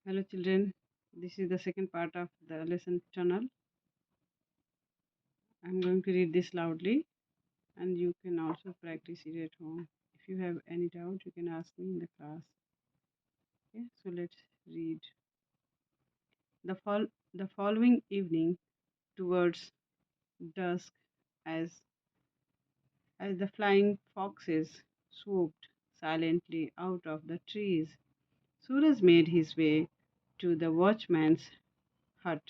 Hello, children. This is the second part of the lesson tunnel. I'm going to read this loudly, and you can also practice it at home. If you have any doubt, you can ask me in the class. Okay, so let's read. The following evening, towards dusk, as as the flying foxes swooped silently out of the trees, Suraj made his way to the watchman's hut.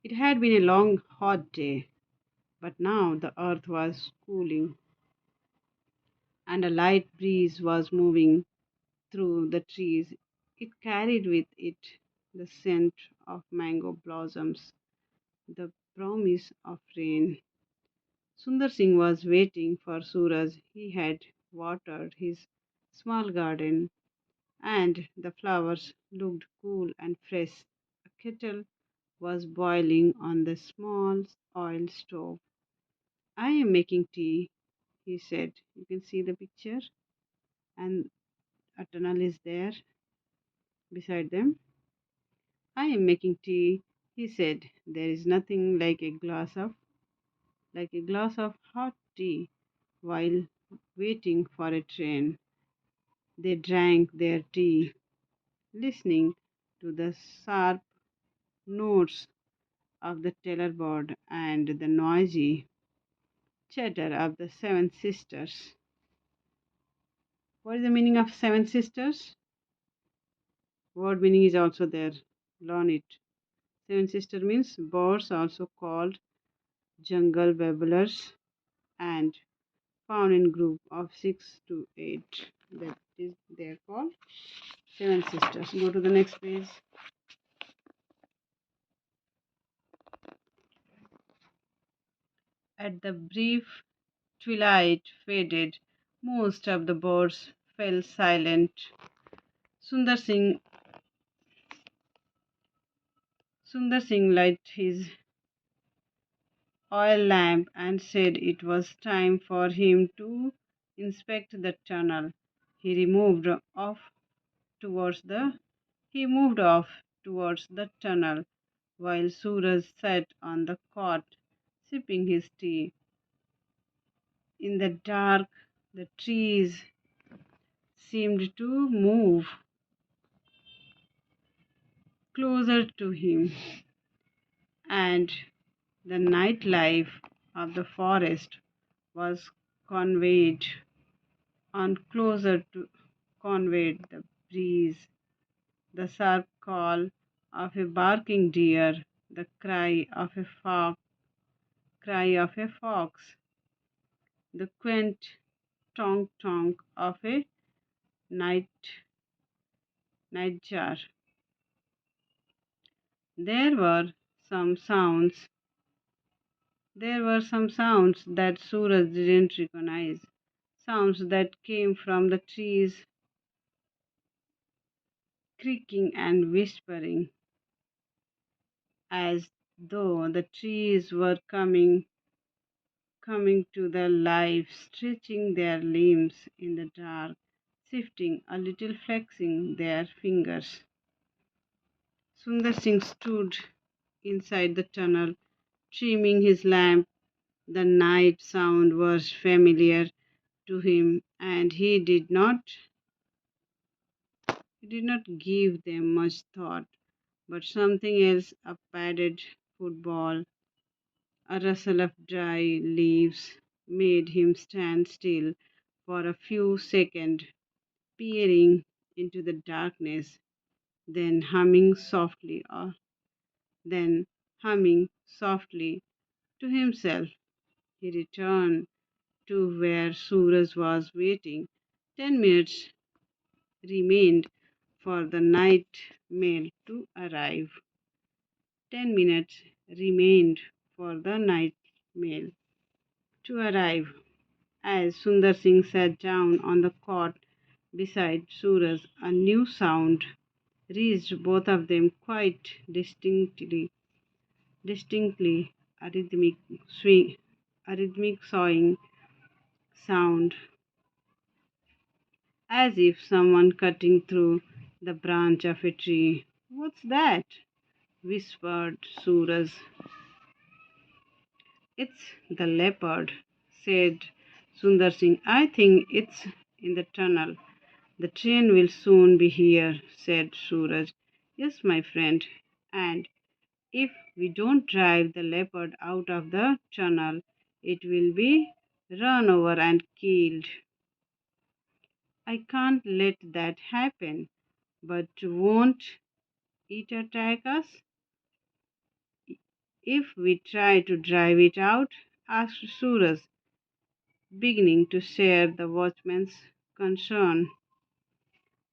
It had been a long, hot day, but now the earth was cooling, and a light breeze was moving through the trees. It carried with it the scent of mango blossoms, the promise of rain. Sundar Singh was waiting for Suraj. He had watered his small garden, and the flowers looked cool and fresh. A kettle was boiling on the small oil stove. I am making tea, he said. You can see the picture, and a tunnel is there beside them. I am making tea, he said. There is nothing like a glass of hot tea while waiting for a train. They drank their tea, listening to the sharp notes of the tellerboard and the noisy chatter of the seven sisters. What is the meaning of seven sisters? Word meaning is also there. Learn it. Seven sister means birds, also called jungle babblers, and found in group of 6 to 8. That is, they are called seven sisters. Go to the next page. At the brief twilight faded, most of the birds fell silent. Sundar Singh Sundar Singh lit his oil lamp and said it was time for him to inspect the tunnel. He moved off towards the he moved off towards the tunnel while Suraj sat on the cot sipping his tea. In the dark, the trees seemed to move closer to him, and the nightlife of the forest was conveyed on closer to conveyed the breeze, the sharp call of a barking deer, the cry of a fox, the quaint tonk tonk of a night nightjar. There were some sounds. There were some sounds that Suraj didn't recognize. Sounds that came from the trees creaking and whispering, as though the trees were coming to the life, stretching their limbs in the dark, shifting a little, flexing their fingers. Sundar Singh stood inside the tunnel, trimming his lamp. The night sound was familiar to him, and he did not give them much thought. But something else, a padded football, a rustle of dry leaves, made him stand still for a few seconds, peering into the darkness, then then humming softly to himself. He returned to where Suraj was waiting. 10 minutes remained for the night mail to arrive. 10 minutes remained for the night mail to arrive. As Sundar Singh sat down on the cot beside Suraj, a new sound reached both of them quite distinctly, a rhythmic sawing sound, as if someone cutting through the branch of a tree. What's that? Whispered Suraj. It's the leopard, said Sundar Singh. I think it's in the tunnel. The train will soon be here, said Suraj. Yes, my friend. And if we don't drive the leopard out of the tunnel, it will be run over and killed. I can't let that happen. But won't it attack us if we try to drive it out? Asked Suraj, beginning to share the watchman's concern.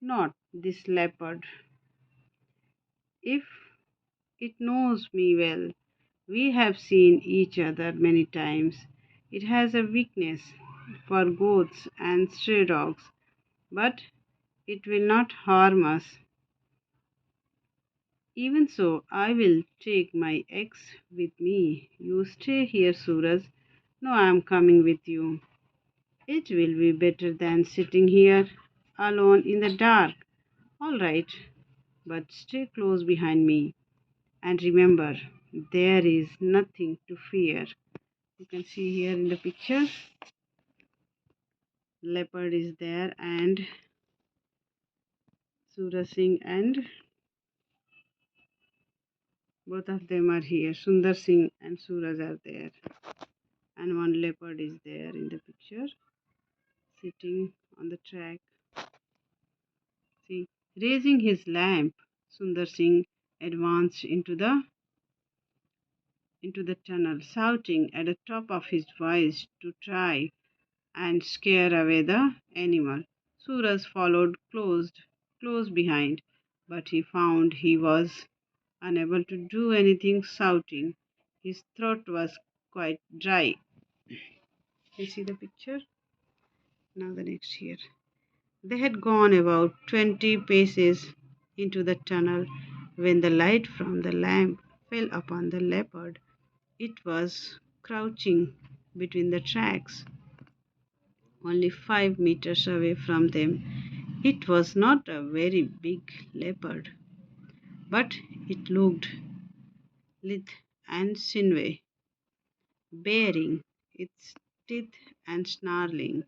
Not this leopard. If it knows me well, we have seen each other many times. It has a weakness for goats and stray dogs, but it will not harm us. Even so, I will take my ex with me. You stay here, Suraj. No, I am coming with you. It will be better than sitting here alone in the dark. All right, but stay close behind me. And remember, there is nothing to fear. You can see here in the picture, leopard is there and Suraj Singh and both of them are here. Sundar Singh and Suraj are there. And one leopard is there in the picture, sitting on the track. See, raising his lamp, Sundar Singh advanced into the tunnel, shouting at the top of his voice to try and scare away the animal. Suraj followed close behind, but he found he was unable to do anything shouting. His throat was quite dry. You see the picture? Now the next here. They had gone about 20 paces into the tunnel when the light from the lamp fell upon the leopard. It was crouching between the tracks, only 5 meters away from them. It was not a very big leopard, but it looked lithe and sinewy, baring its teeth and snarling.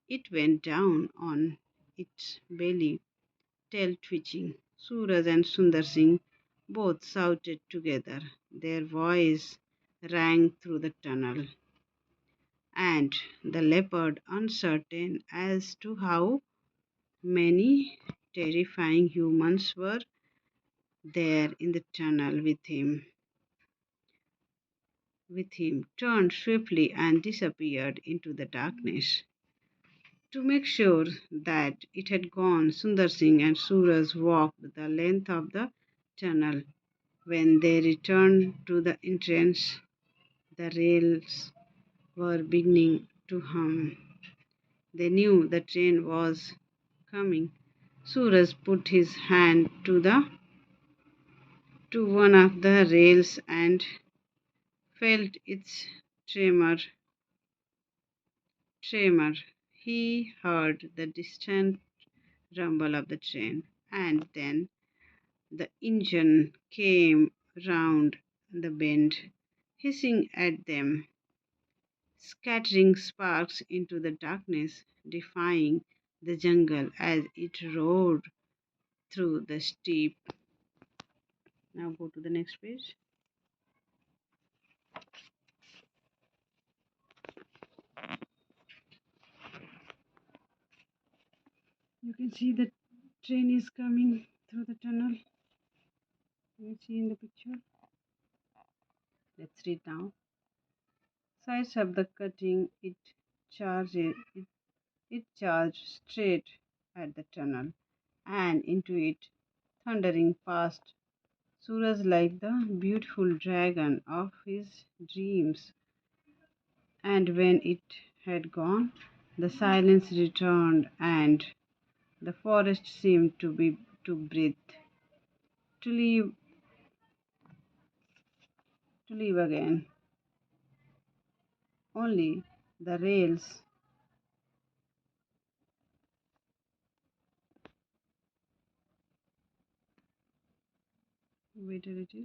It went down on its belly, tail twitching. Suraj and Sundar Singh both shouted together. Their voice rang through the tunnel, and the leopard, uncertain as to how many terrifying humans were there in the tunnel with him, turned swiftly and disappeared into the darkness. To make sure that it had gone, Sundar Singh and Suraj walked the length of the tunnel. When they returned to the entrance, the rails were beginning to hum. They knew the train was coming. Suraj put his hand to one of the rails and felt its tremor. He heard the distant rumble of the train, and then the engine came round the bend, hissing at them, scattering sparks into the darkness, defying the jungle as it roared through the steep. Now go to the next page. You can see the train is coming through the tunnel. You can see in the picture. Let's read now. Sides of the cutting, it charged straight at the tunnel and into it, thundering past Suraj like the beautiful dragon of his dreams. And when it had gone, the silence returned, and the forest seemed to breathe, to live again. Only the rails Wait a little.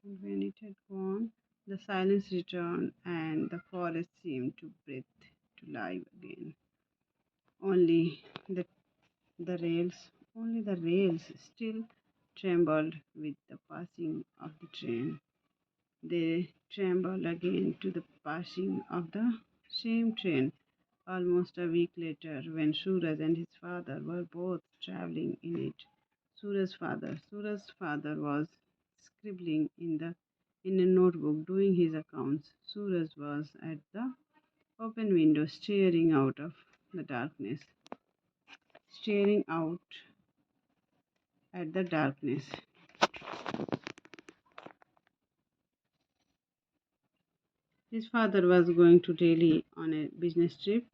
And when it had gone, the silence returned, and the forest seemed to breathe to life again. Only the, the rails still trembled with the passing of the train. They trembled again to the passing of the same train almost a week later when Suraj and his father were both traveling in it. Suraj's father was scribbling in a notebook doing his accounts. Suraj was at the open window the darkness, staring out at the darkness. His father was going to Delhi on a business trip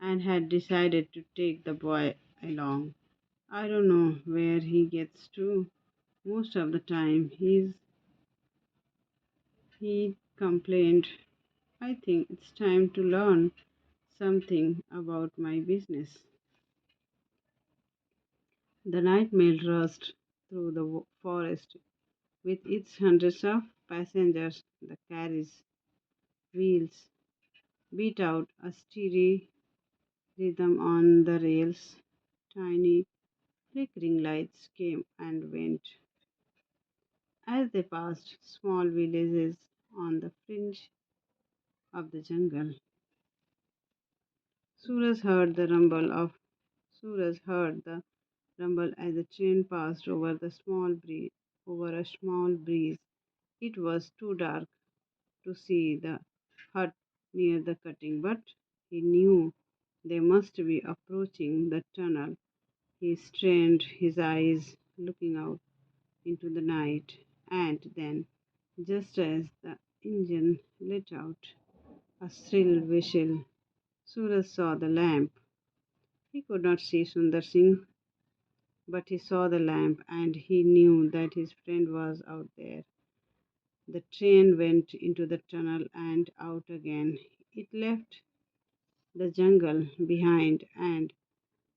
and had decided to take the boy along. I don't know where he gets to most of the time. He complained, I think it's time to learn something about my business. The night mail rushed through the forest with its hundreds of passengers. The carriage wheels beat out a steady rhythm on the rails. Tiny flickering lights came and went as they passed small villages on the fringe of the jungle. Suraj heard the rumble of Suraj heard the rumble as the train passed over a small breeze. It was too dark to see the hut near the cutting, but he knew they must be approaching the tunnel. He strained his eyes, looking out into the night, and then, just as the engine let out a shrill whistle, Suraj saw the lamp. He could not see Sundar Singh, but he saw the lamp and he knew that his friend was out there. The train went into the tunnel and out again. It left the jungle behind and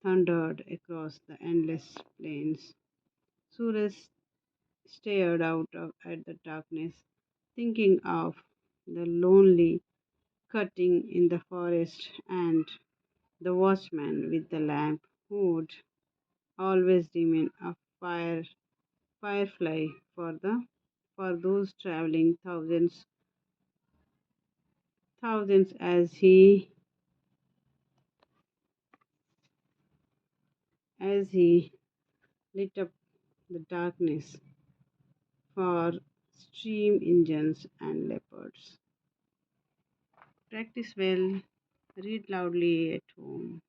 thundered across the endless plains. Suraj stared at the darkness, thinking of the lonely cutting in the forest and the watchman with the lamp who would always remain a firefly for those traveling thousands as he lit up the darkness for steam engines and leopards. Practice well, read loudly at home.